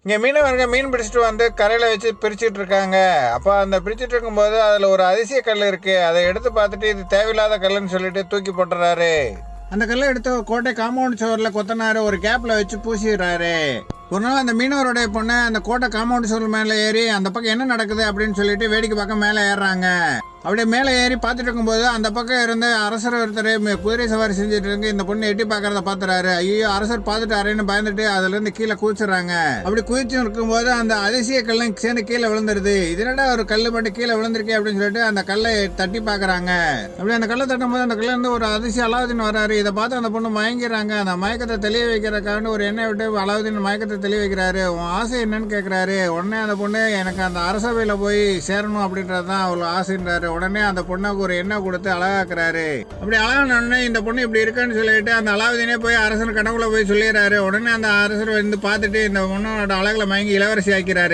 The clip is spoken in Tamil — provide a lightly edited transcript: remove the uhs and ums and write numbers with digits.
இங்கே மீனவர்கள் மீன் பிடிச்சிட்டு வந்து கரையில் வச்சு பிரிச்சுட்டு இருக்காங்க. அப்போ அந்த பிரிச்சுட்டு இருக்கும்போது அதில் ஒரு அதிசய கல் இருக்குது. அதை எடுத்து பார்த்துட்டு இது தேவையில்லாத கல்லுன்னு சொல்லிட்டு தூக்கி போட்டுறாரு. அந்த கல்லை எடுத்து கோட்டை காம்பவுண்ட் சுவரில் கொத்தனாரு, ஒரு கேப்பில் வச்சு பூசிடுறாரு. ஒரு நாள் அந்த மீனவருடைய பொண்ணு அந்த கோட்டை காம்பவுண்ட் சுவர் மேலே ஏறி அந்த பக்கம் என்ன நடக்குது அப்படின்னு சொல்லிட்டு வேடிக்கை பக்கம் மேலே ஏறுறாங்க. அப்படியே மேலே ஏறி பார்த்துட்டு இருக்கும்போது அந்த பக்கம் இருந்து அரசர் ஒருத்தர் குதிரை சவாரி செஞ்சுட்டு இருக்கு. இந்த பொண்ணு எட்டி பார்க்கறத பார்த்துறாரு. ஐயோ, அரசர் பார்த்துட்டாருன்னு பயந்துட்டு அதுல இருந்து கீழே குதிச்சுறாங்க. அப்படி குதிச்சு இருக்கும்போது அந்த அதிசய கல்லும் சேர்ந்து கீழே விழுந்துருது. இதனடா ஒரு கல்லு மட்டும் கீழே விழுந்திருக்கே அப்படின்னு சொல்லிட்டு அந்த கல்லை தட்டி பார்க்கறாங்க. அப்படி அந்த கல்லை தட்டும் போது அந்த கல்ல இருந்து ஒரு அதிசய அலாவுதீன் வராரு. இதை பார்த்து அந்த பொண்ணு மயங்கிறாங்க. அந்த மயக்கத்தை தெளிய வைக்கிறக்காக ஒரு எண்ணெய் விட்டு அலாவுதீன் மயக்கத்தை தெளிய வைக்கிறாரு. உன் ஆசை என்னன்னு கேட்கிறாரு. உடனே அந்த பொண்ணு, எனக்கு அந்த அரசவையில போய் சேரணும் அப்படின்றதுதான் அவள் ஆசைன்றாரு. உடனே அந்த பொண்ணுக்கு ஒரு எண்ணெய் கொடுத்து அழகாக்குறாரு. அப்படி அழகான இந்த பொண்ணு இப்படி இருக்குன்னு சொல்லிட்டு அந்த அலாவுதீனே போய் அரசன் கனவுல போய் சொல்லிடுறாரு. உடனே அந்த அரசர் வந்து பார்த்துட்டு இந்த பொண்ணோட அழகுல மயங்கி இளவரசி ஆக்கிறாரு.